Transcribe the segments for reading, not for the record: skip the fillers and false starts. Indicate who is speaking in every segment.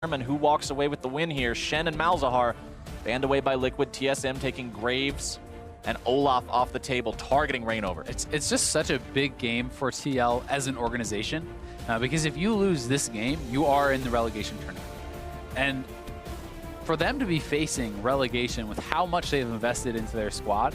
Speaker 1: And who walks away with the win here? Shen and Malzahar banned away by Liquid. TSM taking Graves and Olaf off the table, targeting Reignover.
Speaker 2: It's just such a big game for TL as an organization, because if you lose this game, you are in the relegation tournament. And for them to be facing relegation with how much they've invested into their squad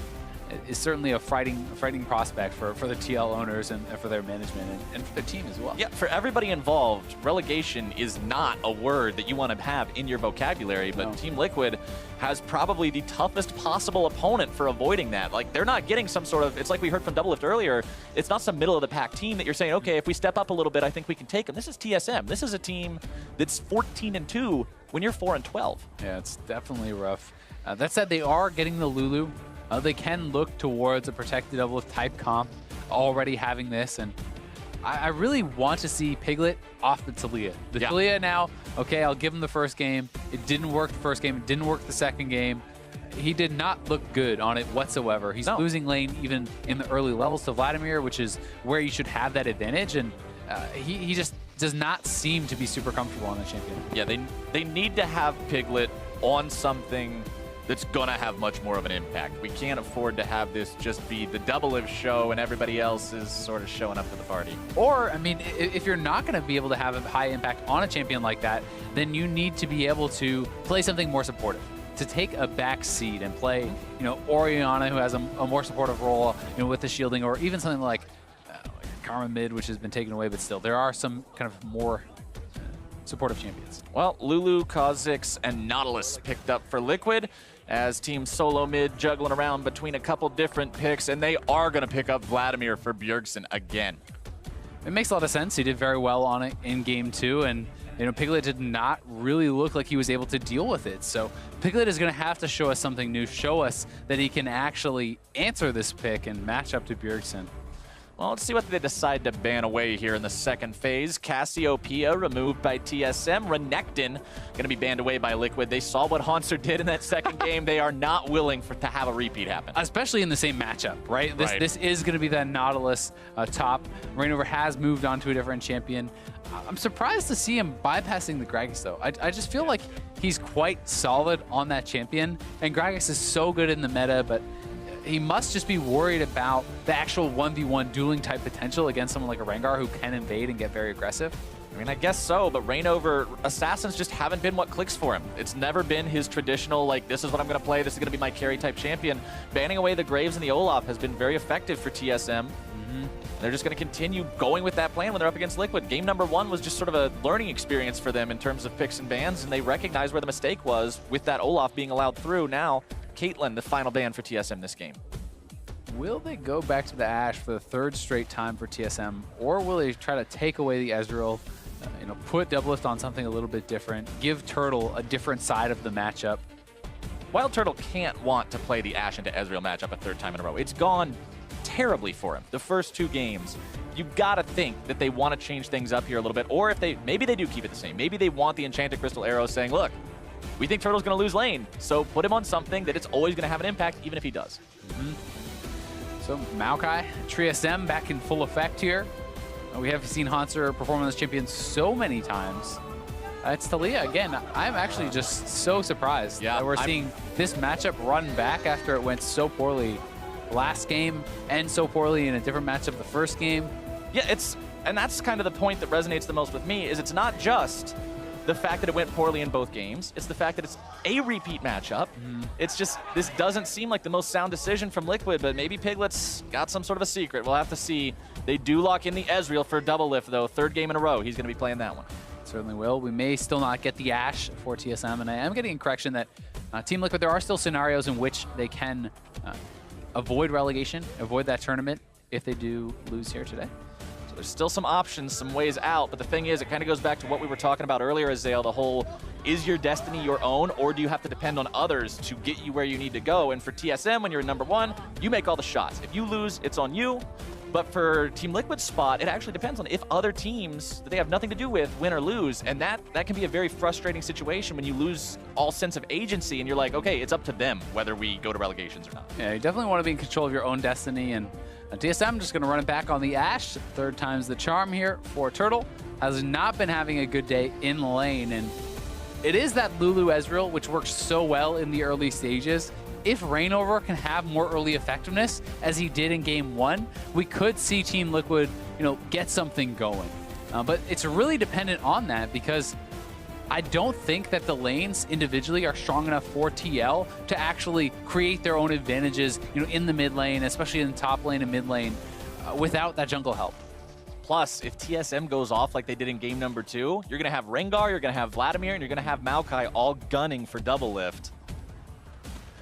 Speaker 2: is certainly a frightening prospect for the TL owners and for their management and for the team as well.
Speaker 1: Yeah, for everybody involved, relegation is not a word that you want to have in your vocabulary, but Team Liquid has probably the toughest possible opponent for avoiding that. Like, they're not getting some sort of, it's like we heard from Doublelift earlier, it's not some middle of the pack team that you're saying, okay, if we step up a little bit, I think we can take them. This is TSM. This is a team that's 14-2 when you're 4-12.
Speaker 2: Yeah, it's definitely rough. That said, they are getting the Lulu. They can look towards a protected Doublelift type comp, already having this, and I really want to see Piglet off the Taliyah. The Taliyah now, okay, I'll give him the first game. It didn't work the first game. It didn't work the second game. He did not look good on it whatsoever. He's losing lane even in the early levels to Vladimir, which is where you should have that advantage, and he just does not seem to be super comfortable on the champion.
Speaker 1: Yeah, they need to have Piglet on something that's gonna have much more of an impact. We can't afford to have this just be the Doublelift show and everybody else is sort of showing up to the party.
Speaker 2: Or, I mean, if you're not gonna be able to have a high impact on a champion like that, then you need to be able to play something more supportive. To take a back seat and play, you know, Oriana, who has a more supportive role, you know, with the shielding, or even something like Karma mid, which has been taken away, but still, there are some kind of more supportive champions.
Speaker 1: Well, Lulu, Kha'Zix, and Nautilus picked up for Liquid as Team Solo mid juggling around between a couple different picks, and they are going to pick up Vladimir for Bjergsen again.
Speaker 2: It makes a lot of sense. He did very well on it in Game 2, and you know, Piglet did not really look like he was able to deal with it. So Piglet is going to have to show us something new, show us that he can actually answer this pick and match up to Bjergsen.
Speaker 1: Well, let's see what they decide to ban away here in the second phase. Cassiopeia removed by TSM. Renekton going to be banned away by Liquid. They saw what Haunter did in that second game. They are not willing to have a repeat happen.
Speaker 2: Especially in the same matchup, right? This is going to be that Nautilus top. Reignover has moved on to a different champion. I'm surprised to see him bypassing the Gragas, though. I just feel like he's quite solid on that champion. And Gragas is so good in the meta, but he must just be worried about the actual 1v1 dueling type potential against someone like a Rengar who can invade and get very aggressive.
Speaker 1: I mean, I guess so, but Reignover, Assassins just haven't been what clicks for him. It's never been his traditional, like, this is what I'm going to play, this is going to be my carry type champion. Banning away the Graves and the Olaf has been very effective for TSM. They're just going to continue going with that plan when they're up against Liquid. Game number 1 was just sort of a learning experience for them in terms of picks and bans, and they recognized where the mistake was with that Olaf being allowed through. Now, Caitlyn, the final ban for TSM this game.
Speaker 2: Will they go back to the Ashe for the third straight time for TSM, or will they try to take away the Ezreal, you know, put Doublelift on something a little bit different, give Turtle a different side of the matchup?
Speaker 1: Wild Turtle can't want to play the Ashe into Ezreal matchup a third time in a row. It's gone terribly for him the first 2 games. You gotta think that they want to change things up here a little bit, or if maybe they do keep it the same. Maybe they want the Enchanted Crystal Arrow saying, look, we think Turtle's going to lose lane, so put him on something that it's always going to have an impact, even if he does.
Speaker 2: So Maokai, TSM back in full effect here. We have seen Haunter perform on this champion so many times. It's Taliyah again. I'm actually just so surprised that we're seeing this matchup run back after it went so poorly last game and so poorly in a different matchup the first game.
Speaker 1: Yeah, and that's kind of the point that resonates the most with me, is it's not just the fact that it went poorly in both games. It's the fact that it's a repeat matchup. It's just, this doesn't seem like the most sound decision from Liquid, but maybe Piglet's got some sort of a secret. We'll have to see. They do lock in the Ezreal for Doublelift, though. 3rd game in a row, he's going to be playing that one.
Speaker 2: Certainly will. We may still not get the Ashe for TSM, and I am getting a correction that Team Liquid, there are still scenarios in which they can avoid relegation, avoid that tournament if they do lose here today.
Speaker 1: So there's still some options, some ways out, but the thing is, it kind of goes back to what we were talking about earlier, Azale, the whole, is your destiny your own, or do you have to depend on others to get you where you need to go? And for TSM, when you're number 1, you make all the shots. If you lose, it's on you. But for Team Liquid's spot, it actually depends on if other teams that they have nothing to do with win or lose, and that can be a very frustrating situation when you lose all sense of agency and you're like, okay, it's up to them whether we go to relegations or not.
Speaker 2: Yeah, you definitely want to be in control of your own destiny, and TSM just going to run it back on the Ashe. 3rd time's the charm here for Turtle. Has not been having a good day in lane, and it is that Lulu Ezreal, which works so well in the early stages. If Reignover can have more early effectiveness, as he did in Game 1, we could see Team Liquid, get something going. But it's really dependent on that, because I don't think that the lanes individually are strong enough for TL to actually create their own advantages, in the mid lane, especially in the top lane and mid lane, without that jungle help.
Speaker 1: Plus, if TSM goes off like they did in game number 2, you're going to have Rengar, you're going to have Vladimir, and you're going to have Maokai all gunning for double lift.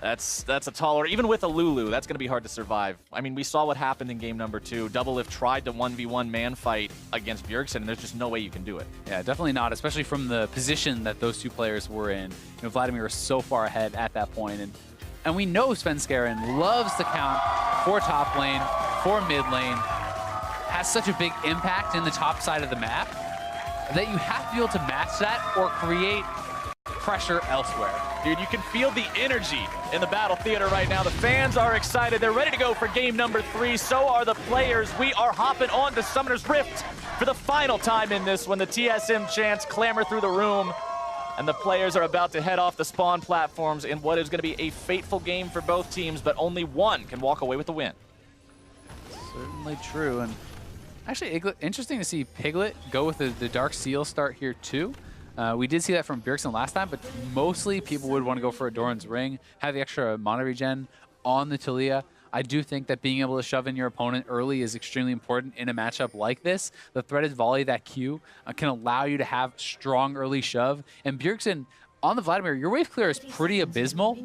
Speaker 1: That's a tall order. Even with a Lulu, that's going to be hard to survive. I mean, we saw what happened in game number 2. Double lift tried to 1v1 man fight against Bjergsen, and there's just no way you can do it.
Speaker 2: Yeah, definitely not, especially from the position that those two players were in. Vladimir was so far ahead at that point, and we know Svenskeren loves to count for top lane, for mid lane, has such a big impact in the top side of the map that you have to be able to match that or create pressure elsewhere.
Speaker 1: Dude, you can feel the energy in the battle theater right now. The fans are excited. They're ready to go for game number 3. So are the players. We are hopping on to Summoner's Rift for the final time in this when the TSM chants clamor through the room. And the players are about to head off the spawn platforms in what is going to be a fateful game for both teams, but only one can walk away with the win.
Speaker 2: Certainly true. And actually, interesting to see Piglet go with the Dark Seal start here too. We did see that from Bjergsen last time, but mostly people would want to go for a Doran's Ring, have the extra mana regen on the Taliyah. I do think that being able to shove in your opponent early is extremely important in a matchup like this. The threaded volley, that Q, can allow you to have strong early shove. And Bjergsen, on the Vladimir, your wave clear is pretty abysmal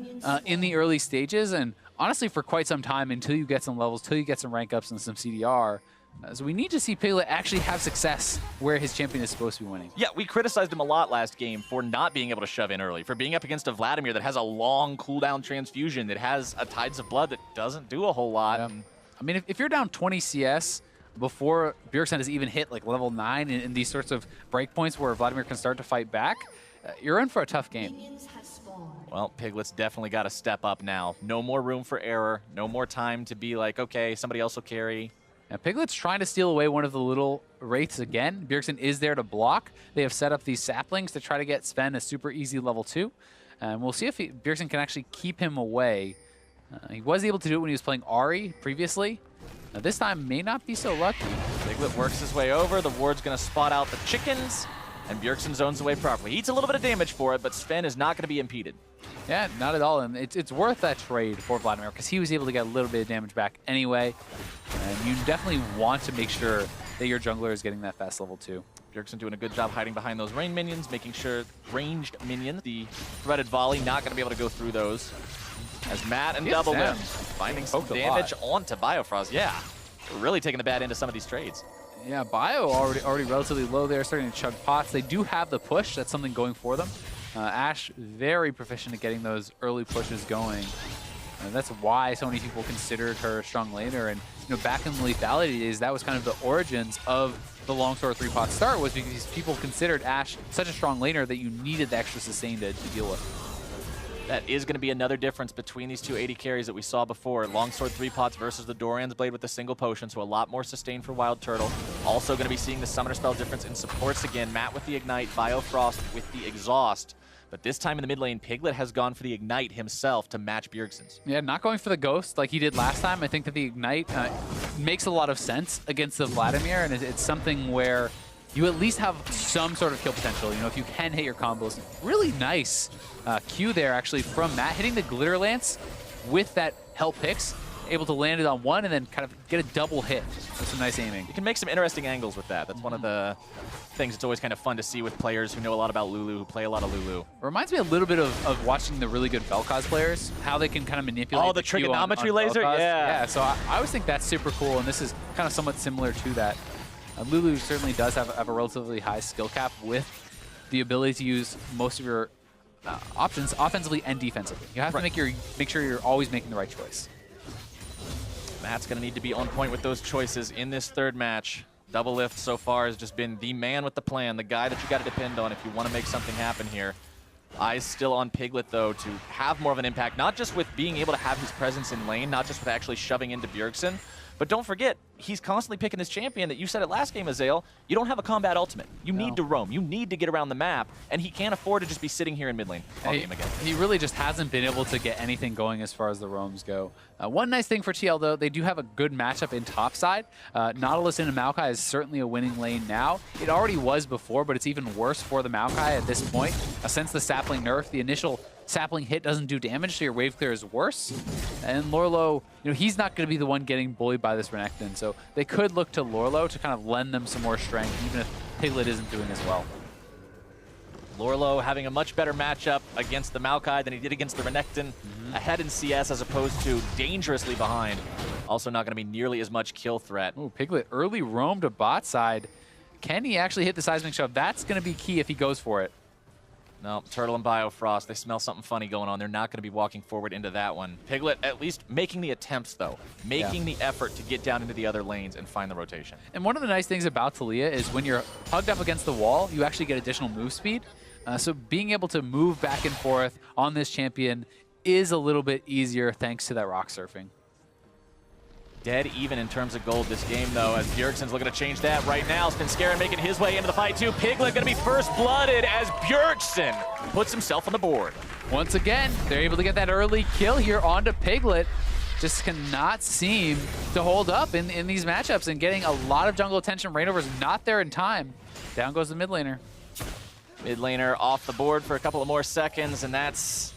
Speaker 2: in the early stages, and honestly for quite some time until you get some levels, till you get some rank ups and some CDR. So we need to see Piglet actually have success where his champion is supposed to be winning.
Speaker 1: Yeah, we criticized him a lot last game for not being able to shove in early, for being up against a Vladimir that has a long cooldown transfusion, that has a Tides of Blood that doesn't do a whole lot.
Speaker 2: Yeah. I mean, if you're down 20 CS before Bjergsen has even hit like level 9 in these sorts of breakpoints where Vladimir can start to fight back, you're in for a tough game.
Speaker 1: Well, Piglet's definitely got to step up now. No more room for error. No more time to be like, okay, somebody else will carry.
Speaker 2: Now, Piglet's trying to steal away one of the little wraiths again. Bjergsen is there to block. They have set up these saplings to try to get Sven a super easy level 2. And we'll see if Bjergsen can actually keep him away. He was able to do it when he was playing Ahri previously. Now, this time may not be so lucky.
Speaker 1: Piglet works his way over. The ward's going to spot out the chickens. And Bjergsen zones away properly. He eats a little bit of damage for it, but Sven is not going to be impeded.
Speaker 2: Yeah, not at all. And it's worth that trade for Vladimir because he was able to get a little bit of damage back anyway. And you definitely want to make sure that your jungler is getting that fast level 2.
Speaker 1: Bjergsen doing a good job hiding behind those rain minions, making sure ranged minions, the threaded volley, not going to be able to go through those. As Matt and Double Lift finding some damage onto Biofrost. Yeah, we're really taking the bad end of some of these trades.
Speaker 2: Yeah, Bio already relatively low there, starting to chug pots. They do have the push. That's something going for them. Ashe, very proficient at getting those early pushes going. That's why so many people considered her a strong laner. And back in the lethality days, that was kind of the origins of the Longsword 3-pot start, was because people considered Ashe such a strong laner that you needed the extra sustain to deal with.
Speaker 1: That is going to be another difference between these two 80 carries that we saw before. Longsword 3-pots versus the Doran's Blade with a single potion, so a lot more sustain for Wild Turtle. Also going to be seeing the Summoner Spell difference in supports again. Matt with the Ignite, Biofrost with the Exhaust. But this time in the mid lane, Piglet has gone for the Ignite himself to match Bjergsen's.
Speaker 2: Yeah, not going for the Ghost like he did last time. I think that the Ignite makes a lot of sense against the Vladimir, and it's something where you at least have some sort of kill potential. If you can hit your combos. Really nice Q there, actually, from Matt, hitting the Glitter Lance with that Help Picks, able to land it on one and then kind of get a double hit with some nice aiming.
Speaker 1: You can make some interesting angles with that. That's one of the things that's always kind of fun to see with players who know a lot about Lulu, who play a lot of Lulu.
Speaker 2: It reminds me a little bit of watching the really good Vel'Koz players, how they can kind of manipulate
Speaker 1: the trigonometry
Speaker 2: on
Speaker 1: laser?
Speaker 2: Vel'Koz.
Speaker 1: Yeah,
Speaker 2: so I always think that's super cool, and this is kind of somewhat similar to that. Lulu certainly does have a relatively high skill cap with the ability to use most of your options offensively and defensively. You have to make sure you're always making the right choice.
Speaker 1: Matt's going to need to be on point with those choices in this third match. Double Lift so far has just been the man with the plan, the guy that you got to depend on if you want to make something happen here. Eyes still on Piglet, though, to have more of an impact, not just with being able to have his presence in lane, not just with actually shoving into Bjergsen, but don't forget, he's constantly picking this champion that you said it last game, Azael. You don't have a combat ultimate. You need to roam. You need to get around the map, and he can't afford to just be sitting here in mid lane all game again.
Speaker 2: He really just hasn't been able to get anything going as far as the roams go. One nice thing for TL, though, they do have a good matchup in topside. Nautilus into Maokai is certainly a winning lane now. It already was before, but it's even worse for the Maokai at this point. Since the sapling nerf, the initial sapling hit doesn't do damage, so your wave clear is worse. And Lorlo, he's not going to be the one getting bullied by this Renekton, so they could look to Lorlo to kind of lend them some more strength, even if Piglet isn't doing as well.
Speaker 1: Lorlo having a much better matchup against the Maokai than he did against the Renekton. Ahead in CS as opposed to dangerously behind. Also not going to be nearly as much kill threat.
Speaker 2: Ooh, Piglet early roam to bot side. Can he actually hit the seismic shove? That's going to be key if he goes for it.
Speaker 1: No, Turtle and Biofrost, they smell something funny going on. They're not going to be walking forward into that one. Piglet at least making the attempts, though. Making the effort to get down into the other lanes and find the rotation.
Speaker 2: And one of the nice things about Taliyah is when you're hugged up against the wall, you actually get additional move speed. So being able to move back and forth on this champion is a little bit easier thanks to that rock surfing.
Speaker 1: Dead even in terms of gold this game, though, as Bjergsen's looking to change that right now. Svenskeren making his way into the fight, too. Piglet going to be first-blooded as Bjergsen puts himself on the board.
Speaker 2: Once again, they're able to get that early kill here onto Piglet. Just cannot seem to hold up in these matchups and getting a lot of jungle attention. Reignover's not there in time. Down goes the mid laner.
Speaker 1: Mid laner off the board for a couple of more seconds, and that's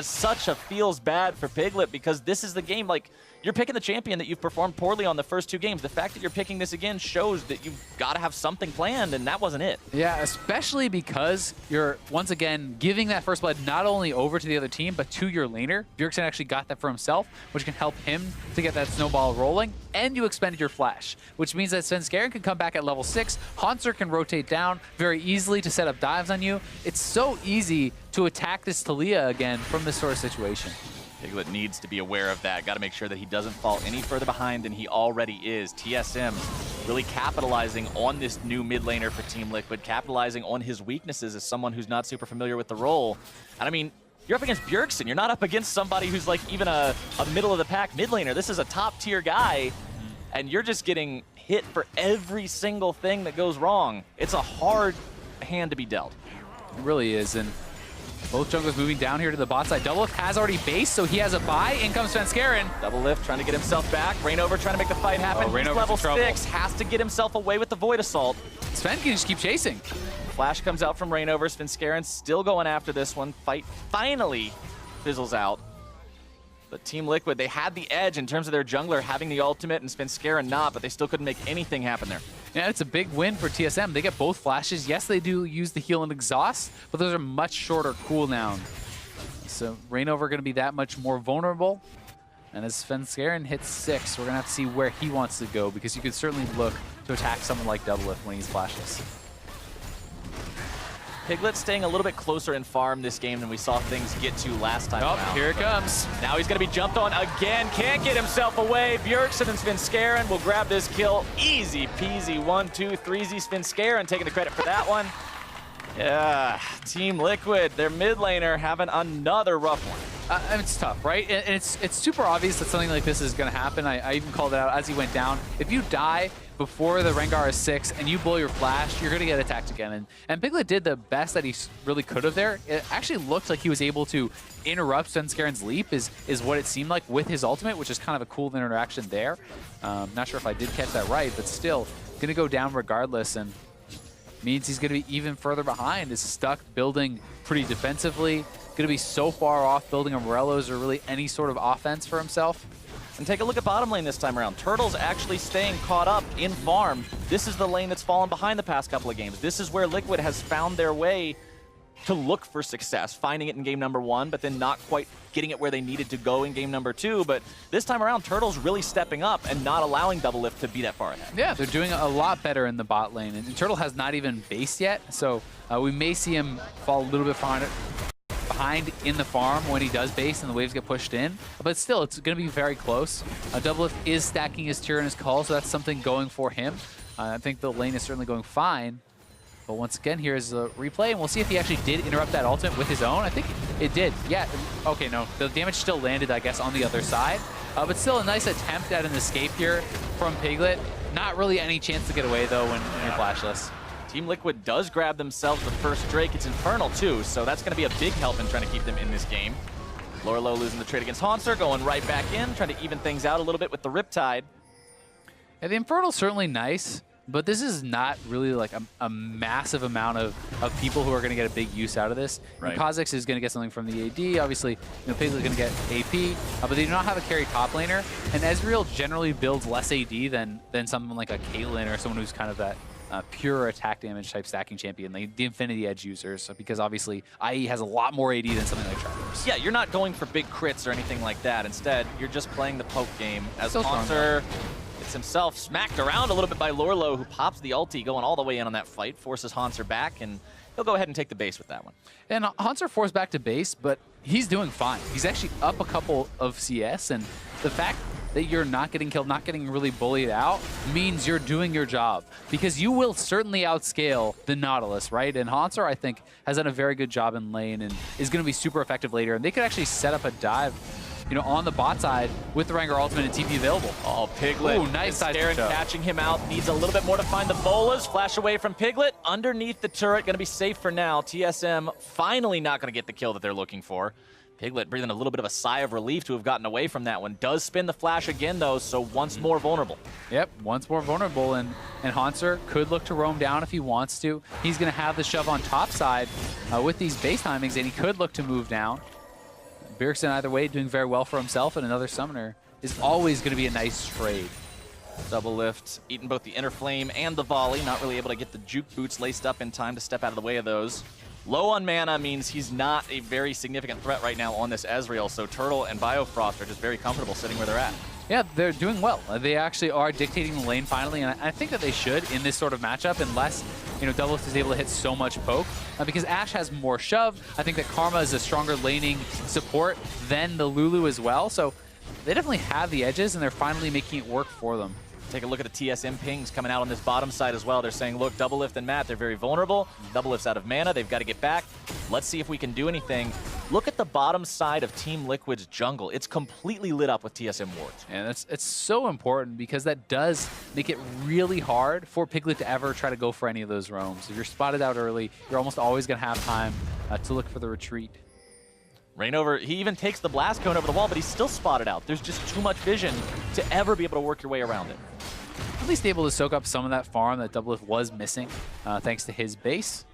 Speaker 1: such a feels bad for Piglet because this is the game, like, you're picking the champion that you've performed poorly on the first two games. The fact that you're picking this again shows that you've got to have something planned, and that wasn't it.
Speaker 2: Yeah, especially because you're, once again, giving that first blood not only over to the other team, but to your laner. Bjergsen actually got that for himself, which can help him to get that snowball rolling, and you expended your flash, which means that Svenskeren can come back at level 6. Hauntzer can rotate down very easily to set up dives on you. It's so easy to attack this Taliyah again from this sort of situation.
Speaker 1: Piglet needs to be aware of that. Got to make sure that he doesn't fall any further behind than he already is. TSM really capitalizing on this new mid laner for Team Liquid, capitalizing on his weaknesses as someone who's not super familiar with the role. And I mean, you're up against Bjergsen. You're not up against somebody who's like even a middle of the pack mid laner. This is a top tier guy, and you're just getting hit for every single thing that goes wrong. It's a hard hand to be dealt.
Speaker 2: It really is, and both junglers moving down here to the bot side. Doublelift has already based, so he has a buy. In comes Svenskeren.
Speaker 1: Doublelift trying to get himself back. Reignover trying to make the fight happen. He's level 6, has to get himself away with the Void Assault.
Speaker 2: Sven can just keep chasing.
Speaker 1: Flash comes out from Reignover. Svenskeren still going after this one. Fight finally fizzles out. But Team Liquid, they had the edge in terms of their jungler having the ultimate and Svenskeren not, but they still couldn't make anything happen there.
Speaker 2: Yeah, it's a big win for TSM. They get both flashes. Yes, they do use the heal and exhaust, but those are much shorter cooldown. So Reignover going to be that much more vulnerable. And as Svenskeren hits 6, we're going to have to see where he wants to go, because you could certainly look to attack someone like Doublelift when he's flashless.
Speaker 1: Piglet staying a little bit closer in farm this game than we saw things get to last time around.
Speaker 2: Here it comes.
Speaker 1: Now he's going to be jumped on again. Can't get himself away. Bjergsen and Svenskeren will grab this kill. Easy peasy. 1, 2, 3Z. Svenskeren taking the credit for that one. Yeah, Team Liquid, their mid laner having another rough one.
Speaker 2: And it's tough, right? And it's super obvious that something like this is going to happen. I even called it out as he went down. If you die before the Rengar is 6 and you blow your flash, you're going to get attacked again. And Piglet did the best that he really could have there. It actually looked like he was able to interrupt Svenskeren's leap is what it seemed like with his ultimate, which is kind of a cool interaction there. Not sure if I did catch that right, but still going to go down regardless, and means he's going to be even further behind. Is stuck building pretty defensively. Going to be so far off building umbrellas or really any sort of offense for himself.
Speaker 1: And take a look at bottom lane this time around. Turtle's actually staying caught up in farm. This is the lane that's fallen behind the past couple of games. This is where Liquid has found their way to look for success, finding it in game number 1, but then not quite getting it where they needed to go in game number 2. But this time around, Turtle's really stepping up and not allowing Doublelift to be that far ahead.
Speaker 2: Yeah, they're doing a lot better in the bot lane. And Turtle has not even based yet, so we may see him fall a little bit behind in the farm when he does base and the waves get pushed in. But still, it's going to be very close. Doublelift is stacking his Tyr and his Call, so that's something going for him. I think the lane is certainly going fine. But once again, here's a replay, and we'll see if he actually did interrupt that ultimate with his own. I think it did. Yeah. Okay, no. The damage still landed, I guess, on the other side. But still a nice attempt at an escape here from Piglet. Not really any chance to get away, though, when you're flashless.
Speaker 1: Team Liquid does grab themselves the first Drake. It's Infernal, too, so that's going to be a big help in trying to keep them in this game. Lorlo losing the trade against Haunter, going right back in, trying to even things out a little bit with the Riptide.
Speaker 2: Yeah, the Infernal's certainly nice, but this is not really like a massive amount of people who are going to get a big use out of this.
Speaker 1: Right.
Speaker 2: Kha'Zix is going to get something from the AD. Obviously, Piglet's going to get AP, but they do not have a carry top laner. And Ezreal generally builds less AD than someone like a Caitlyn or someone who's kind of that pure attack damage type stacking champion, like the Infinity Edge users, because obviously IE has a lot more AD than something like Travelers.
Speaker 1: Yeah, you're not going for big crits or anything like that. Instead, you're just playing the poke game as
Speaker 2: Still
Speaker 1: Haunter gets himself smacked around a little bit by Lorlo, who pops the ulti, going all the way in on that fight, forces Haunter back, and he'll go ahead and take the base with that one.
Speaker 2: And Haunter forced back to base, but he's doing fine. He's actually up a couple of CS, and the fact that you're not getting killed, not getting really bullied out, means you're doing your job. Because you will certainly outscale the Nautilus, right? And Haunter, I think, has done a very good job in lane and is going to be super effective later. And they could actually set up a dive, on the bot side with the Rengar ultimate and TP available.
Speaker 1: Oh, Piglet.
Speaker 2: Ooh, nice side
Speaker 1: Aaron catching him out. Needs a little bit more to find the bolas. Flash away from Piglet. Underneath the turret. Going to be safe for now. TSM finally not going to get the kill that they're looking for. Piglet breathing a little bit of a sigh of relief to have gotten away from that one. Does spin the flash again, though, so once more vulnerable.
Speaker 2: Yep, once more vulnerable, and Haunter could look to roam down if he wants to. He's going to have the shove on top side with these base timings, and he could look to move down. Bjergsen, either way, doing very well for himself, and another summoner is always going to be a nice trade.
Speaker 1: Double lift, eating both the inner flame and the volley. Not really able to get the juke boots laced up in time to step out of the way of those. Low on mana means he's not a very significant threat right now on this Ezreal, so Turtle and Biofrost are just very comfortable sitting where they're at.
Speaker 2: Yeah, they're doing well. They actually are dictating the lane finally, and I think that they should in this sort of matchup, unless Doublelift is able to hit so much poke. Because Ashe has more shove. I think that Karma is a stronger laning support than the Lulu as well. So they definitely have the edges, and they're finally making it work for them.
Speaker 1: Take a look at the TSM pings coming out on this bottom side as well. They're saying, look, Doublelift and Matt, they're very vulnerable. Doublelift's out of mana. They've got to get back. Let's see if we can do anything. Look at the bottom side of Team Liquid's jungle. It's completely lit up with TSM wards.
Speaker 2: And it's so important because that does make it really hard for Piglet to ever try to go for any of those roams. If you're spotted out early, you're almost always going to have time to look for the retreat.
Speaker 1: Reignover, he even takes the blast cone over the wall, but he's still spotted out. There's just too much vision to ever be able to work your way around it.
Speaker 2: At least able to soak up some of that farm that Doublelift was missing, thanks to his base.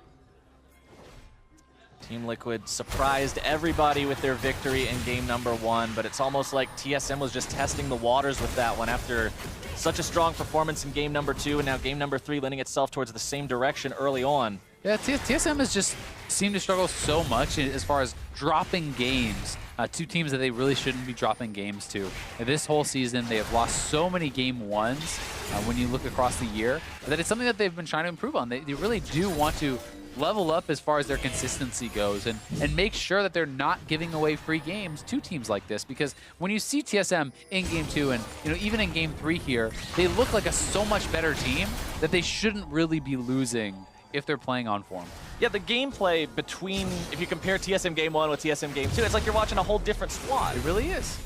Speaker 1: Team Liquid surprised everybody with their victory in game number 1, but it's almost like TSM was just testing the waters with that one after such a strong performance in game number 2, and now game number 3 lending itself towards the same direction early on.
Speaker 2: Yeah, TSM has just seemed to struggle so much as far as dropping games to teams that they really shouldn't be dropping games to. This whole season, they have lost so many game 1s when you look across the year that it's something that they've been trying to improve on. They really do want to level up as far as their consistency goes and make sure that they're not giving away free games to teams like this, because when you see TSM in game 2 and even in game 3 here, they look like a so much better team that they shouldn't really be losing if they're playing on form.
Speaker 1: Yeah, the gameplay between, if you compare TSM Game 1 with TSM Game 2, it's like you're watching a whole different squad.
Speaker 2: It really is.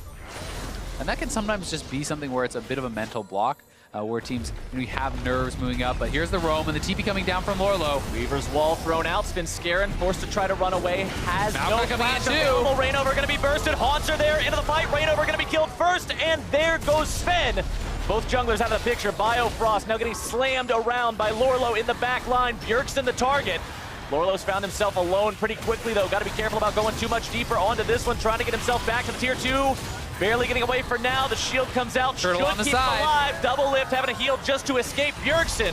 Speaker 2: And that can sometimes just be something where it's a bit of a mental block, where teams have nerves moving up. But here's the roam and the TP coming down from Lorlo.
Speaker 1: Weaver's wall thrown out, Spin Scarin forced to try to run away, has
Speaker 2: Valkyrie
Speaker 1: no
Speaker 2: coming
Speaker 1: flash
Speaker 2: in too.
Speaker 1: available. Reignover going to be bursted, Haunter there into the fight, Reignover going to be killed first, and there goes Sven. Both junglers out of the picture. Biofrost now getting slammed around by Lorlo in the back line. Bjergsen the target. Lorlo's found himself alone pretty quickly, though. Got to be careful about going too much deeper onto this one, trying to get himself back to the tier 2. Barely getting away for now. The shield comes out.
Speaker 2: Turtle on the
Speaker 1: keep him
Speaker 2: side.
Speaker 1: alive. Doublelift having a heal just to escape Bjergsen.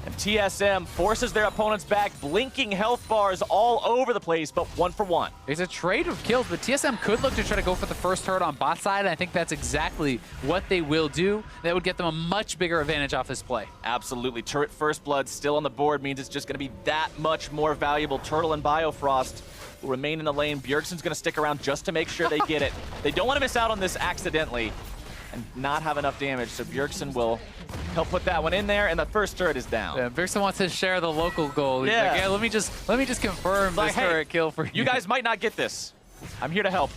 Speaker 1: And TSM forces their opponents back, blinking health bars all over the place, but 1 for 1.
Speaker 2: There's a trade of kills, but TSM could look to try to go for the first turret on bot side, and I think that's exactly what they will do. That would get them a much bigger advantage off this play.
Speaker 1: Absolutely. Turret first blood still on the board means it's just going to be that much more valuable. Turtle and Biofrost will remain in the lane. Bjergsen's going to stick around just to make sure they get it. They don't want to miss out on this accidentally and not have enough damage, so Bjergsen will help put that one in there, and the first turret is down.
Speaker 2: Yeah, Bjergsen wants to share the local goal. He's
Speaker 1: Yeah.
Speaker 2: like, yeah, let me just confirm
Speaker 1: Like,
Speaker 2: this
Speaker 1: hey,
Speaker 2: turret kill for you.
Speaker 1: You guys might not get this. I'm here to help.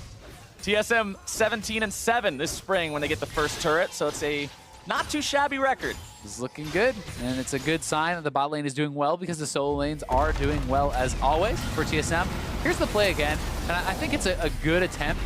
Speaker 1: TSM 17-7 this spring when they get the first turret, so it's a not too shabby record.
Speaker 2: It's looking good, and it's a good sign that the bot lane is doing well because the solo lanes are doing well as always for TSM. Here's the play again, and I think it's a good attempt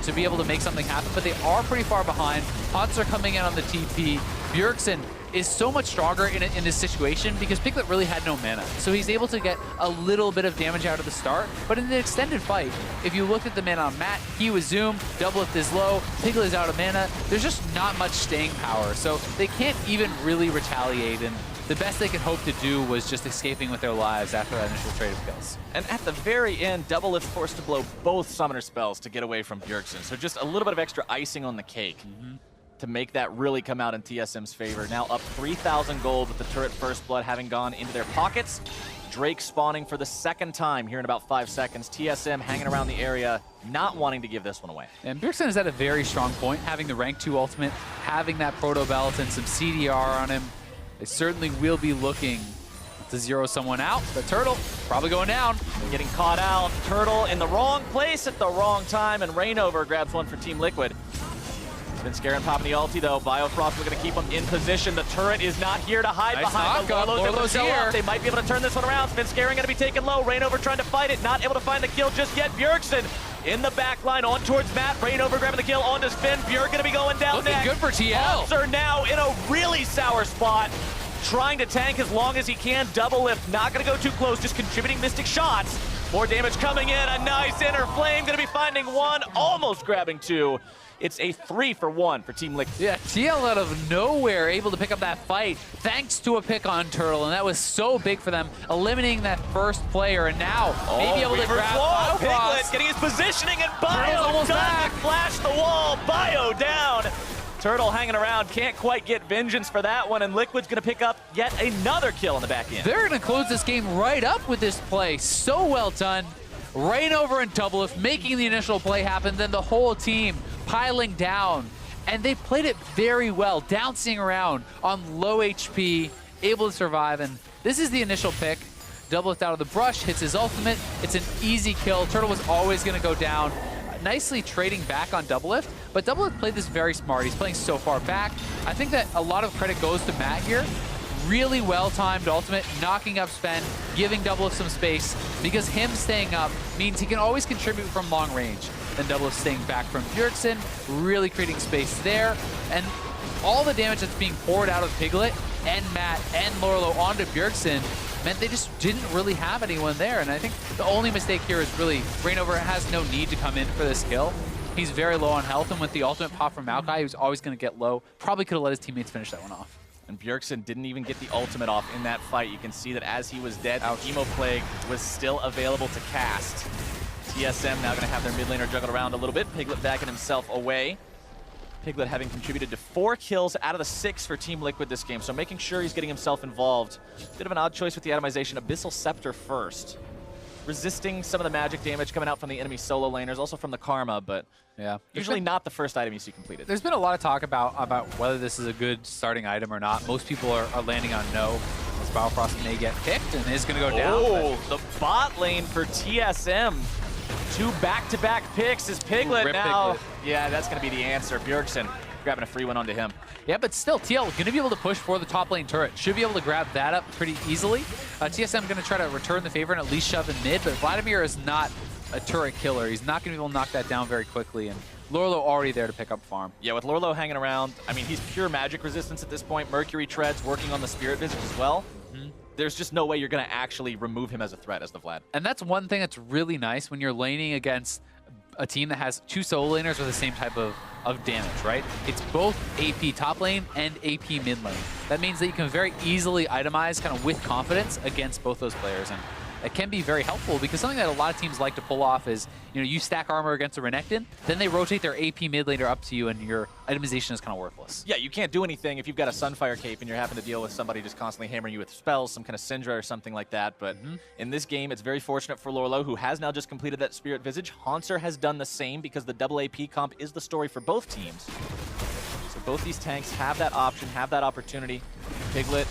Speaker 2: to be able to make something happen, but they are pretty far behind. Pots are coming in on the TP. Bjergsen is so much stronger in this situation because Piglet really had no mana. So he's able to get a little bit of damage out of the start, but in the extended fight, if you looked at the mana on Matt, he was Zoom, Doublelift is low, Piglet is out of mana, there's just not much staying power. So they can't even really retaliate, and the best they could hope to do was just escaping with their lives after that initial trade of kills.
Speaker 1: And at the very end, Doublelift forced to blow both summoner spells to get away from Bjergsen. So just a little bit of extra icing on the cake. To make that really come out in TSM's favor. Now up 3,000 gold with the turret First Blood having gone into their pockets. Drake spawning for the second time here in about 5 seconds. TSM hanging around the area, not wanting to give this one away.
Speaker 2: And Bjergsen is at a very strong point, having the rank 2 ultimate, having that proto belt and some CDR on him. They certainly will be looking to zero someone out. The Turtle probably going down.
Speaker 1: Getting caught out. Turtle in the wrong place at the wrong time, and Rainover grabs one for Team Liquid. Been scaring popping the ulti though. Biofrost, we're going to keep him in position. The turret is not here to hide behind.
Speaker 2: Lorlo's here.
Speaker 1: They might be able to turn this one around. Spin scaring going to be taken low. Rainover trying to fight it. Not able to find the kill just yet. Bjergsen in the back line on towards Matt. Rainover grabbing the kill onto Spin. Bjerg going to be going down
Speaker 2: Looking
Speaker 1: next.
Speaker 2: good for TL.
Speaker 1: Monster now in a really sour spot. Trying to tank as long as he can. Doublelift not going to go too close. Just contributing mystic shots. More damage coming in. A nice inner flame. Going to be finding one. Almost grabbing two. It's a 3-for-1 for Team Liquid.
Speaker 2: Yeah, TL out of nowhere able to pick up that fight thanks to a pick on Turtle, and that was so big for them, eliminating that first player, and now maybe able to grab
Speaker 1: Piglet getting his positioning, and Bio
Speaker 2: almost back.
Speaker 1: Flash the wall. Bio down. Turtle hanging around, can't quite get vengeance for that one, and Liquid's going to pick up yet another kill in the back end.
Speaker 2: They're going to close this game right up with this play. So well done. Rainover and Doublelift making the initial play happen, then the whole team piling down, and they played it very well, bouncing around on low HP, able to survive, and this is the initial pick. Doublelift out of the brush, hits his ultimate, it's an easy kill. Turtle was always going to go down. Nicely trading back on Doublelift, but Doublelift played this very smart. He's playing so far back. I think that a lot of credit goes to Matt here. Really well-timed ultimate, knocking up Sven, giving Doublelift some space, because him staying up means he can always contribute from long range. Then Doublelift staying back from Bjergsen, really creating space there, and all the damage that's being poured out of Piglet and Matt and Lorlo onto Bjergsen meant they just didn't really have anyone there, and I think the only mistake here is really Rainover has no need to come in for this kill. He's very low on health, and with the ultimate pop from Maokai, he was always going to get low. Probably could have let his teammates finish that one off.
Speaker 1: And Bjergsen didn't even get the ultimate off in that fight. You can see that as he was dead, the Emo Plague was still available to cast. TSM now going to have their mid laner juggled around a little bit. Piglet backing himself away. Piglet having contributed to 4 kills out of the 6 for Team Liquid this game, so making sure he's getting himself involved. Bit of an odd choice with the atomization. Abyssal Scepter first. Resisting some of the magic damage coming out from the enemy solo laners, also from the Karma, but
Speaker 2: yeah,
Speaker 1: usually not the first item you see completed.
Speaker 2: There's been a lot of talk about whether this is a good starting item or not. Most people are landing on no. This Biofrost may get picked and is going to go down.
Speaker 1: Oh, the bot lane for TSM. 2 back-to-back picks is Piglet now.
Speaker 2: Piglet.
Speaker 1: Yeah, that's going to be the answer. Bjergsen grabbing a free one onto him.
Speaker 2: Yeah, but still, TL going to be able to push for the top lane turret. Should be able to grab that up pretty easily. TSM going to try to return the favor and at least shove in mid, but Vladimir is not a turret killer. He's not going to be able to knock that down very quickly, and Lorlo already there to pick up farm.
Speaker 1: Yeah, with Lorlo hanging around, I mean, he's pure magic resistance at this point. Mercury Treads working on the Spirit Visage as well. There's just no way you're going to actually remove him as a threat as the Vlad.
Speaker 2: And that's one thing that's really nice when you're laning against a team that has 2 solo laners with the same type of damage, right? It's both AP top lane and AP mid lane. That means that you can very easily itemize kind of with confidence against both those players. And it can be very helpful because something that a lot of teams like to pull off is, you know, you stack armor against a Renekton, then they rotate their AP mid laner up to you and your itemization is kind of worthless.
Speaker 1: Yeah, you can't do anything if you've got a Sunfire cape and you're having to deal with somebody just constantly hammering you with spells, some kind of Syndra or something like that. But in this game, it's very fortunate for Lorlo, who has now just completed that Spirit Visage. Haunter has done the same because the double AP comp is the story for both teams. So both these tanks have that option, have that opportunity. Piglet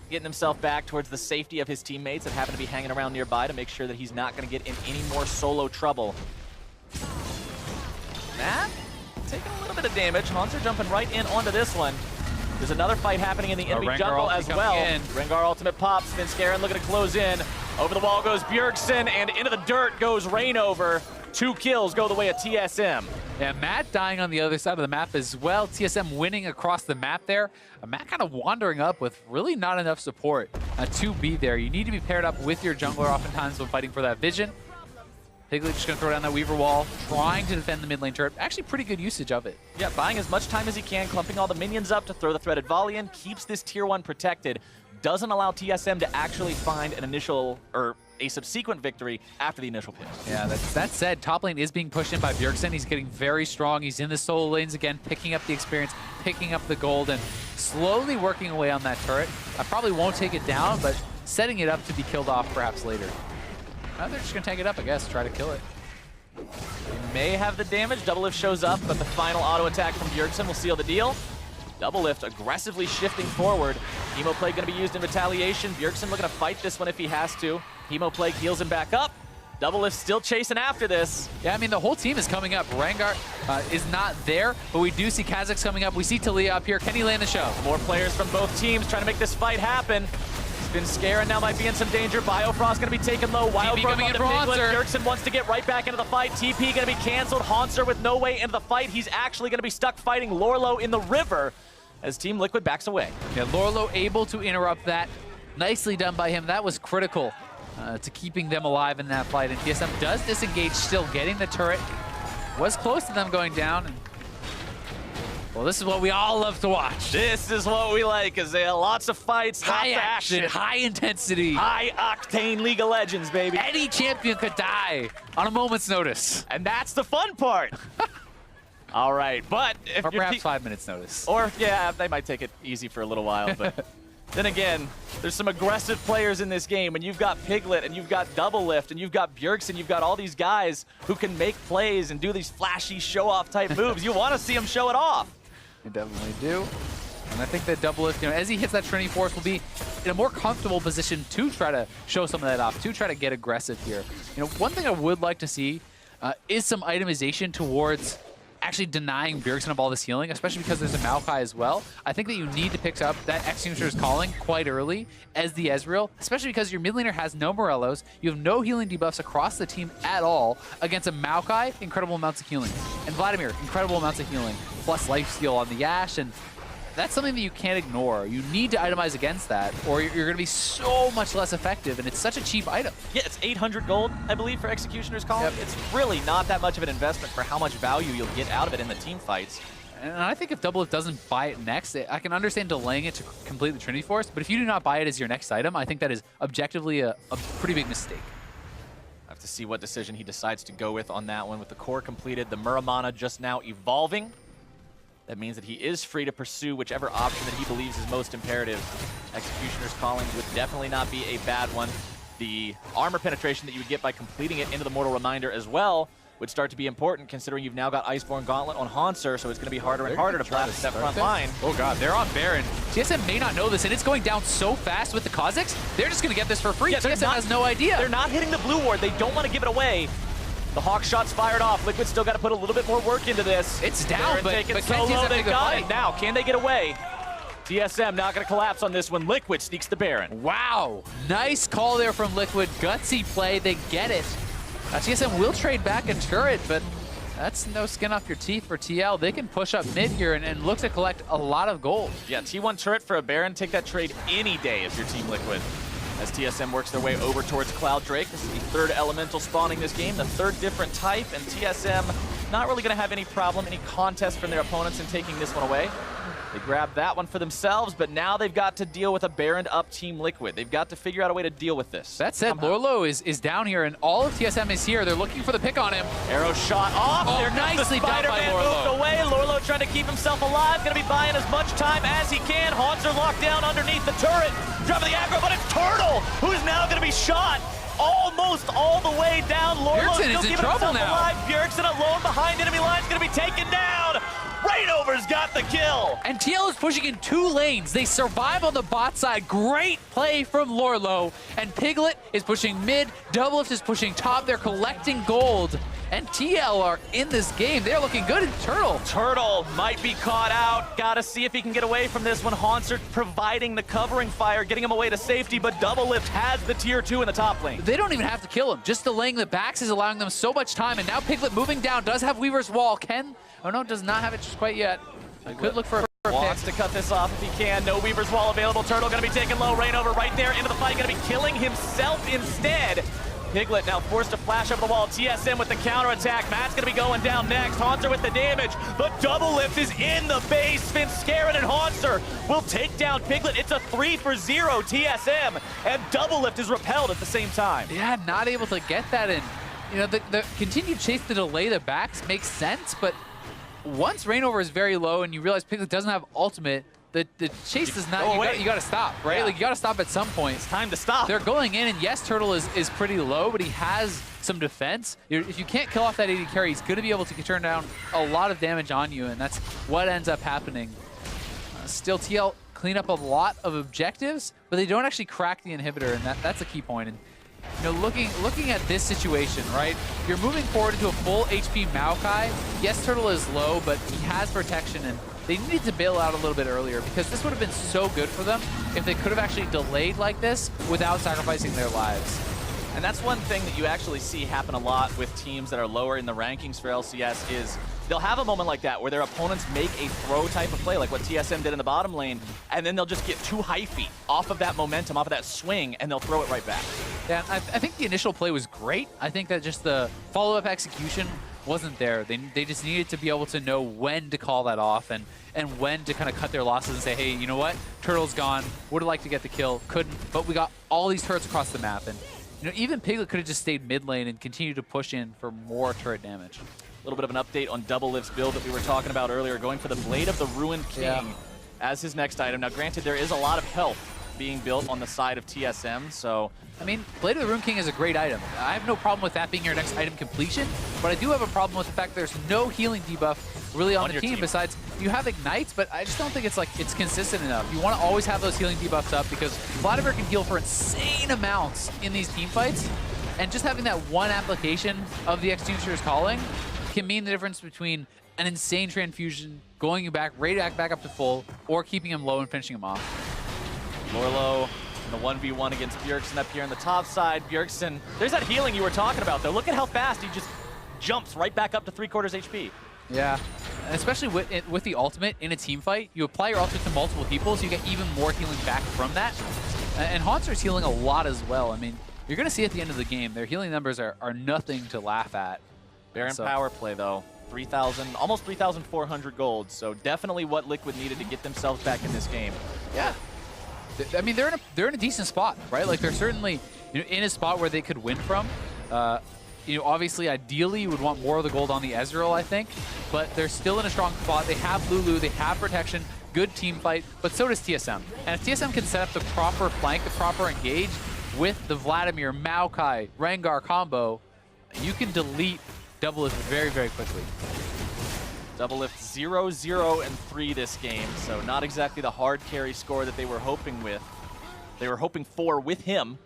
Speaker 1: getting himself back towards the safety of his teammates that happen to be hanging around nearby to make sure that he's not going to get in any more solo trouble. Matt taking a little bit of damage. Hanser jumping right in onto this one. There's another fight happening in the enemy jungle as well. Rengar ultimate pops, Svenskeren looking to close in. Over the wall goes Bjergsen, and into the dirt goes Rainover. 2 kills go the way of TSM.
Speaker 2: Yeah, Matt dying on the other side of the map as well. TSM winning across the map there. Matt kind of wandering up with really not enough support to be there. You need to be paired up with your jungler oftentimes when fighting for that vision. Piglet just going to throw down that Weaver wall, trying to defend the mid lane turret. Actually, pretty good usage of it.
Speaker 1: Yeah, buying as much time as he can, clumping all the minions up to throw the threaded volley in, keeps this tier 1 protected, doesn't allow TSM to actually find an initial, or a subsequent victory after the initial push.
Speaker 2: Yeah, that said, top lane is being pushed in by Bjergsen. He's getting very strong. He's in the solo lanes again, picking up the experience, picking up the gold, and slowly working away on that turret. I probably won't take it down, but setting it up to be killed off perhaps later. They're just going to tank it up, I guess, try to kill it.
Speaker 1: They may have the damage. Doublelift shows up, but the final auto attack from Bjergsen will seal the deal. Doublelift aggressively shifting forward. Hemoplague going to be used in retaliation. Bjergsen looking to fight this one if he has to. Hemoplague heals him back up. Doublelift still chasing after this.
Speaker 2: Yeah, I mean, the whole team is coming up. Rengar is not there, but we do see Kazakhs coming up. We see Talia up here. Can he land the show?
Speaker 1: More players from both teams trying to make this fight happen. Svenskeren now might be in some danger. Biofrost going to be taken low. Wild Growth on the Piglet. Bjergsen wants to get right back into the fight. TP going to be canceled. Hanser with no way into the fight. He's actually going to be stuck fighting Lorlo in the river as Team Liquid backs away.
Speaker 2: Yeah, Lorlo able to interrupt that. Nicely done by him. That was critical to keeping them alive in that fight. And TSM does disengage, still getting the turret. Was close to them going down. And well, this is what we all love to watch.
Speaker 1: This is what we like, Azale. Lots of fights,
Speaker 2: high action, high intensity.
Speaker 1: High octane League of Legends, baby.
Speaker 2: Any champion could die on a moment's notice.
Speaker 1: And that's the fun part. All right, but if
Speaker 2: or perhaps 5 minutes notice.
Speaker 1: Or, yeah, they might take it easy for a little while, but then again, there's some aggressive players in this game, and you've got Piglet, and you've got Doublelift, and you've got Bjergsen, you've got all these guys who can make plays and do these flashy show-off type moves. You want to see them show it off.
Speaker 2: You definitely do. And I think that Doublelift, as he hits that Trinity Force, will be in a more comfortable position to try to show some of that off, to try to get aggressive here. One thing I would like to see is some itemization towards actually denying Bjergsen of all this healing, especially because there's a Maokai as well. I think that you need to pick up that Executioner's Calling quite early as the Ezreal, especially because your mid laner has no Morellos, you have no healing debuffs across the team at all. Against a Maokai, incredible amounts of healing. And Vladimir, incredible amounts of healing, plus lifesteal on the Ashe, and that's something that you can't ignore. You need to itemize against that, or you're going to be so much less effective, and it's such a cheap item.
Speaker 1: Yeah, it's 800 gold, I believe, for Executioner's Calling. Yep. It's really not that much of an investment for how much value you'll get out of it in the team fights.
Speaker 2: And I think if Doublelift doesn't buy it next, I can understand delaying it to complete the Trinity Force, but if you do not buy it as your next item, I think that is objectively a pretty big mistake.
Speaker 1: I have to see what decision he decides to go with on that one. With the core completed, the Muramana just now evolving. That means that he is free to pursue whichever option that he believes is most imperative. Executioner's Calling would definitely not be a bad one. The armor penetration that you would get by completing it into the Mortal Reminder as well would start to be important, considering you've now got Iceborne Gauntlet on Hanser, so it's going to be harder and harder to blast that front line.
Speaker 2: Oh god, they're on Baron. TSM may not know this, and it's going down so fast with the Kazakhs, they're just going to get this for free. Yeah, TSM has no idea.
Speaker 1: They're not hitting the blue ward. They don't want to give it away. The Hawk shot's fired off. Liquid still got to put a little bit more work into this.
Speaker 2: It's down, but
Speaker 1: solo, they got it. Now, can they get away? TSM not going to collapse on this one. Liquid sneaks the Baron.
Speaker 2: Wow, nice call there from Liquid. Gutsy play, they get it. TSM will trade back a turret, but that's no skin off your teeth for TL. They can push up mid here and look to collect a lot of gold.
Speaker 1: Yeah, T1 turret for a Baron. Take that trade any day if you're Team Liquid. As TSM works their way over towards Cloud Drake. This is the third elemental spawning this game, the third different type, and TSM not really going to have any problem, any contest from their opponents in taking this one away. They grabbed that one for themselves, but now they've got to deal with a Baron up Team Liquid. They've got to figure out a way to deal with this.
Speaker 2: That said, Lorlo is down here, and all of TSM is here. They're looking for the pick on him.
Speaker 1: Arrow shot off.
Speaker 2: Oh,
Speaker 1: there
Speaker 2: nicely
Speaker 1: the
Speaker 2: done by Lorlo.
Speaker 1: Moved away. Lorlo trying to keep himself alive. Going to be buying as much time as he can. Hanser locked down underneath the turret. Dropping the aggro, but it's Turtle, who's now going to be shot almost all the way down. Lorlo still keeping himself alive. Bjergsen alone behind enemy lines, going to be taken down. Rainover's got the kill.
Speaker 2: And TL is pushing in 2 lanes. They survive on the bot side. Great play from Lorlo. And Piglet is pushing mid. Doublelift is pushing top. They're collecting gold. and TL are in this game. They're looking good in Turtle.
Speaker 1: Turtle might be caught out. Gotta see if he can get away from this one. Hansard providing the covering fire, getting him away to safety, but Doublelift has the tier 2 in the top lane.
Speaker 2: They don't even have to kill him. Just delaying the backs is allowing them so much time, and now Piglet moving down, does have Weaver's Wall. Oh no, does not have it just quite yet. Could look for a
Speaker 1: Wants to cut this off if he can. No Weaver's Wall available. Turtle gonna be taken low. Reignover right there into the fight, gonna be killing himself instead. Piglet now forced to flash over the wall. TSM with the counterattack. Matt's gonna be going down next. Haunter with the damage, but Doublelift is in the base. Scarin and Haunter will take down Piglet. It's a 3-for-0 TSM, and Doublelift is repelled at the same time.
Speaker 2: Yeah, not able to get that in. You know, the continued chase to delay the backs makes sense, but once Reignover is very low and you realize Piglet doesn't have ultimate, the chase does not, you gotta stop, right?
Speaker 1: Yeah.
Speaker 2: Like, you gotta stop at some point.
Speaker 1: It's time to stop.
Speaker 2: They're going in, and yes, Turtle is pretty low, but he has some defense. If you can't kill off that AD carry, he's gonna be able to turn down a lot of damage on you, and that's what ends up happening. Still, TL clean up a lot of objectives, but they don't actually crack the inhibitor, and that's a key point. And you know, looking at this situation, right? You're moving forward into a full HP Maokai. Yes, Turtle is low, but he has protection, and they needed to bail out a little bit earlier because this would have been so good for them if they could have actually delayed like this without sacrificing their lives.
Speaker 1: And that's one thing that you actually see happen a lot with teams that are lower in the rankings for LCS is they'll have a moment like that where their opponents make a throw type of play like what TSM did in the bottom lane, and then they'll just get too hyphy off of that momentum, off of that swing, and they'll throw it right back.
Speaker 2: Yeah, I think the initial play was great. I think that just the follow-up execution wasn't there. They just needed to be able to know when to call that off and when to kind of cut their losses and say, hey, you know what? Turtle's gone. Would have liked to get the kill. Couldn't. But we got all these turrets across the map. And you know, even Piglet could have just stayed mid lane and continued to push in for more turret damage. A
Speaker 1: little bit of an update on Doublelift's build that we were talking about earlier, going for the Blade of the Ruined King as his next item. Now, granted, there is a lot of health being built on the side of TSM, so...
Speaker 2: I mean, Blade of the Ruined King is a great item. I have no problem with that being your next item completion, but I do have a problem with the fact there's no healing debuff really on the team besides you have Ignites, but I just don't think it's consistent enough. You want to always have those healing debuffs up because Vladimir can heal for insane amounts in these team fights, and just having that one application of the Extinguisher's Calling can mean the difference between an insane transfusion, going you back, back up to full, or keeping him low and finishing him off.
Speaker 1: Lorlo in the 1v1 against Bjergsen up here on the top side. Bjergsen, there's that healing you were talking about, though. Look at how fast he just jumps right back up to 3/4 HP.
Speaker 2: Yeah, and especially with the ultimate in a team fight, you apply your ultimate to multiple people, so you get even more healing back from that. And Haunter's healing a lot as well. I mean, you're going to see at the end of the game, their healing numbers are nothing to laugh at.
Speaker 1: Baron power play, though. 3,000, almost 3,400 gold, so definitely what Liquid needed to get themselves back in this game.
Speaker 2: Yeah. I mean, they're in a decent spot, right? Like, they're certainly in a spot where they could win from. Obviously, ideally, you would want more of the gold on the Ezreal, I think, but they're still in a strong spot. They have Lulu, they have protection, good team fight, but so does TSM. And if TSM can set up the proper flank, the proper engage with the Vladimir, Maokai, Rengar combo, you can delete Doublelift very, very quickly.
Speaker 1: Doublelift 0-0-3 this game, so not exactly the hard carry score that they were hoping with. They were hoping for with him.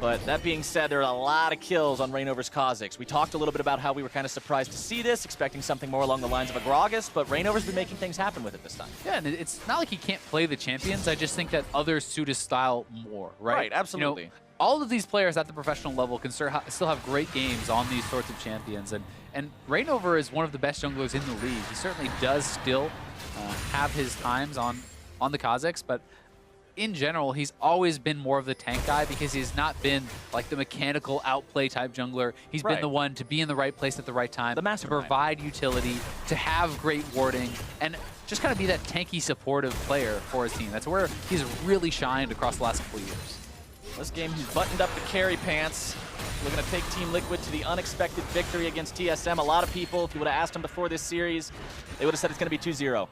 Speaker 1: But that being said, there are a lot of kills on Reignover's Kha'Zix. We talked a little bit about how we were kind of surprised to see this, expecting something more along the lines of a Gragas, but Reignover's been making things happen with it this time.
Speaker 2: Yeah, and it's not like he can't play the champions. I just think that others suit his style more, right?
Speaker 1: Right, absolutely.
Speaker 2: You know, all of these players at the professional level can still have great games on these sorts of champions, and Reignover is one of the best junglers in the league. He certainly does still have his times on the Kha'Zix, but in general, he's always been more of the tank guy because he's not been like the mechanical outplay type jungler. He's been the one to be in the right place at the right time, to provide utility, to have great warding, and just kind of be that tanky, supportive player for his team. That's where he's really shined across the last couple of years.
Speaker 1: This game, he's buttoned up the carry pants. Looking to take Team Liquid to the unexpected victory against TSM. A lot of people, if you would have asked them before this series, they would have said it's going to be 2-0.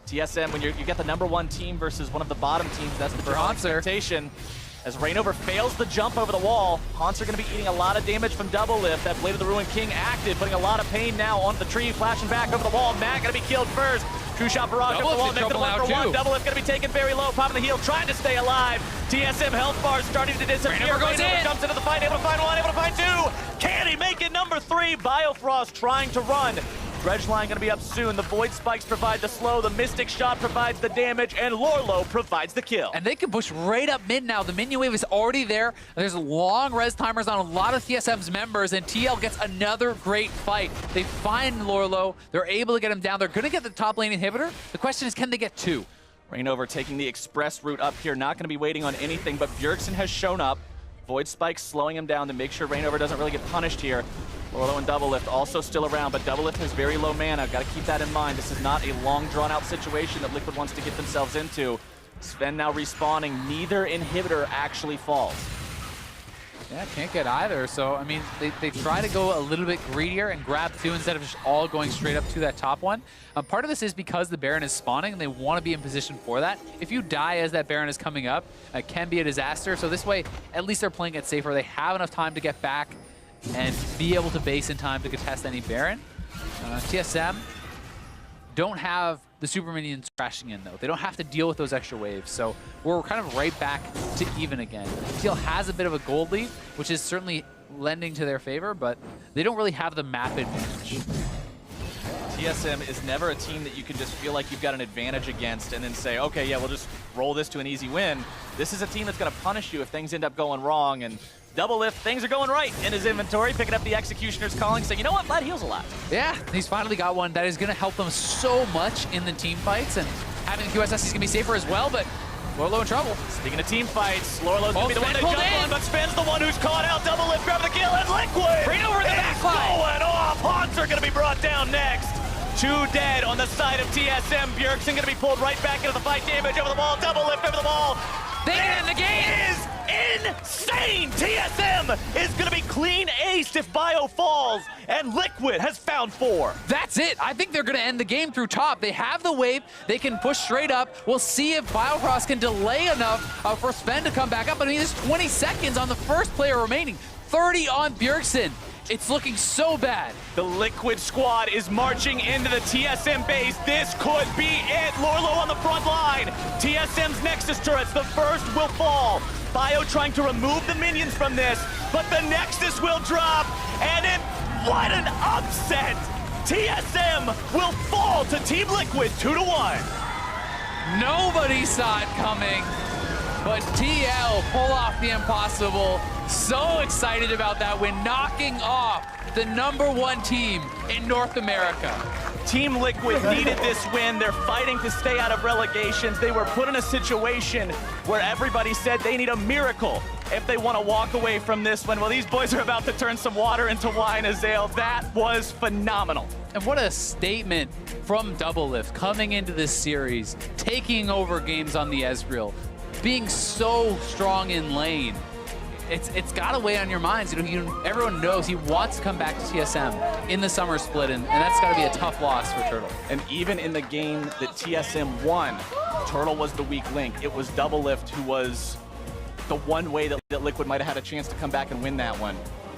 Speaker 1: TSM, when you get the #1 team versus one of the bottom teams, that's the expectation. As Reignover fails the jump over the wall, Haunter going to be eating a lot of damage from Doublelift. That Blade of the Ruined King active, putting a lot of pain now onto the tree, flashing back over the wall. Matt going to be killed first. True shot barrage over the wall, makes it a 1-for-1. Doublelift going to be taken very low, popping the heel, trying to stay alive. TSM health bars starting to disappear.
Speaker 2: Reignover goes in.
Speaker 1: Jumps into the fight, able to find one, able to find two. Can he make it? No, number 3, Biofrost trying to run. Dredge line gonna be up soon. The Void Spikes provide the slow, the Mystic Shot provides the damage, and Lorlo provides the kill.
Speaker 2: And they can push right up mid now. The minion wave is already there. There's long res timers on a lot of TSM's members, and TL gets another great fight. They find Lorlo. They're able to get him down. They're gonna get the top lane inhibitor. The question is, can they get 2?
Speaker 1: Rainover taking the express route up here, not gonna be waiting on anything, but Bjergsen has shown up. Void Spikes slowing him down to make sure Rainover doesn't really get punished here. Lorlo and Doublelift also still around, but Doublelift has very low mana. Got to keep that in mind. This is not a long, drawn-out situation that Liquid wants to get themselves into. Sven now respawning. Neither inhibitor actually falls.
Speaker 2: Yeah, can't get either. So, I mean, they try to go a little bit greedier and grab 2 instead of just all going straight up to that top one. Part of this is because the Baron is spawning, and they want to be in position for that. If you die as that Baron is coming up, it can be a disaster. So this way, at least they're playing it safer. They have enough time to get back and be able to base in time to contest any Baron. TSM don't have the super minions crashing in, though. They don't have to deal with those extra waves, so we're kind of right back to even again. TL has a bit of a gold lead, which is certainly lending to their favor, but they don't really have the map advantage.
Speaker 1: TSM is never a team that you can just feel like you've got an advantage against and then say, okay, yeah, we'll just roll this to an easy win. This is a team that's going to punish you if things end up going wrong, and Doublelift, things are going right in his inventory, picking up the Executioner's calling, saying, you know what, Vlad heals a lot.
Speaker 2: Yeah, he's finally got one that is going to help them so much in the team fights, and having the QSS, he's going to be safer as well, but Lorlo in trouble.
Speaker 1: Speaking of team fights, Lorlo's going to be the one to jump on, but Sven's the one who's caught out. Doublelift grab the kill, and Liquid
Speaker 2: Right over the backline.
Speaker 1: Going off. Haunts are going to be brought down next. 2 dead on the side of TSM. Bjergsen going to be pulled right back into the fight. Damage over the wall. Doublelift over the wall.
Speaker 2: They get in the game.
Speaker 1: Is insane. TSM is going to be clean aced if Bio falls, and Liquid has found 4.
Speaker 2: That's it. I think they're going to end the game through top. They have the wave. They can push straight up. We'll see if Biofrost can delay enough for Sven to come back up. I mean, there's 20 seconds on the first player remaining. 30 on Bjergsen. It's looking so bad.
Speaker 1: The Liquid squad is marching into the TSM base. This could be it. Lorlo on the front line. TSM's Nexus turrets, the first will fall. Bio trying to remove the minions from this, but the Nexus will drop, and what an upset! TSM will fall to Team Liquid 2-1.
Speaker 2: Nobody saw it coming, but TL pull off the impossible. So excited about that win, knocking off the #1 team in North America.
Speaker 1: Team Liquid needed this win. They're fighting to stay out of relegations. They were put in a situation where everybody said they need a miracle if they want to walk away from this one. Well, these boys are about to turn some water into wine, Azale. That was phenomenal.
Speaker 2: And what a statement from Doublelift coming into this series, taking over games on the Ezreal, being so strong in lane. It's got to weigh on your minds. Everyone knows he wants to come back to TSM in the summer split, and that's got to be a tough loss for Turtle.
Speaker 1: And even in the game that TSM won, Turtle was the weak link. It was Doublelift who was the one way that Liquid might have had a chance to come back and win that one.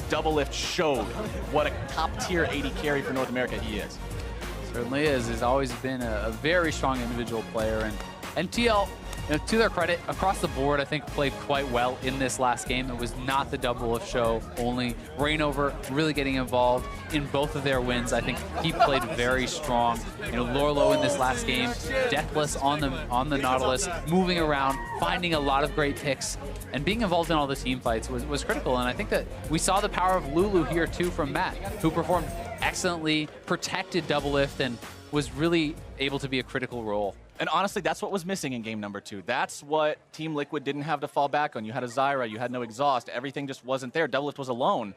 Speaker 1: Doublelift showed what a top-tier AD carry for North America he is.
Speaker 2: Certainly is. He's always been a very strong individual player, and TL, to their credit, across the board, I think played quite well in this last game. It was not the Doublelift show only. Rainover really getting involved in both of their wins. I think he played very strong. Lorlo in this last game, deathless on the Nautilus, moving around, finding a lot of great picks, and being involved in all the team fights was critical. And I think that we saw the power of Lulu here too from Matt, who performed excellently, protected Doublelift, and was really able to be a critical role.
Speaker 1: And honestly, that's what was missing in game #2. That's what Team Liquid didn't have to fall back on. You had a Zyra, you had no exhaust, everything just wasn't there. Doublelift was alone.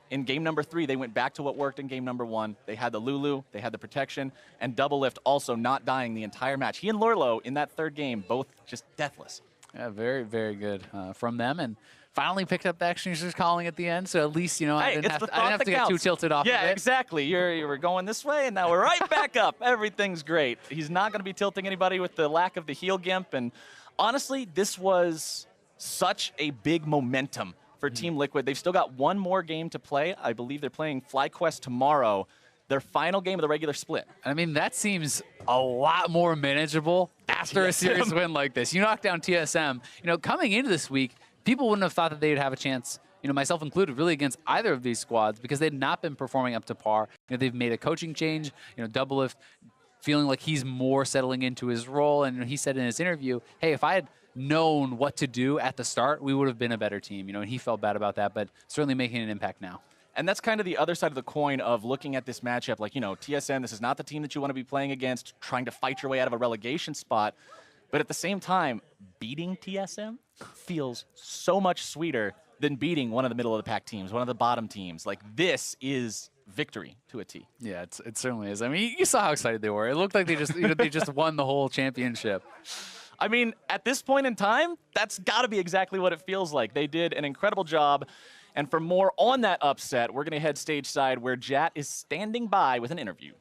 Speaker 1: In game #3, they went back to what worked in game #1. They had the Lulu, they had the protection, and Doublelift also not dying the entire match. He and Lorlo in that third game, both just deathless.
Speaker 2: Yeah, very, very good from them. And finally picked up the Executioner's calling at the end, so at least, I didn't have to get too tilted off of it.
Speaker 1: Yeah, exactly. You were going this way, and now we're right back up. Everything's great. He's not going to be tilting anybody with the lack of the heal gimp, and honestly, this was such a big momentum for Team Liquid. They've still got one more game to play. I believe they're playing FlyQuest tomorrow, their final game of the regular split.
Speaker 2: I mean, that seems a lot more manageable after a series win like this. You knock down TSM. Coming into this week, people wouldn't have thought that they'd have a chance myself included, really against either of these squads because they'd not been performing up to par. They've made a coaching change. Doublelift feeling like he's more settling into his role, and he said in his interview, hey, if I had known what to do at the start, we would have been a better team. And he felt bad about that, but certainly making an impact now.
Speaker 1: And that's kind of the other side of the coin of looking at this matchup. Like, TSM, this is not the team that you want to be playing against, trying to fight your way out of a relegation spot. But at the same time, beating TSM feels so much sweeter than beating one of the middle of the pack teams, one of the bottom teams. Like, this is victory to a T.
Speaker 2: Yeah, it certainly is. I mean, you saw how excited they were. It looked like they just they just won the whole championship.
Speaker 1: I mean, at this point in time, that's got to be exactly what it feels like. They did an incredible job. And for more on that upset, we're going to head stage side where Jat is standing by with an interview.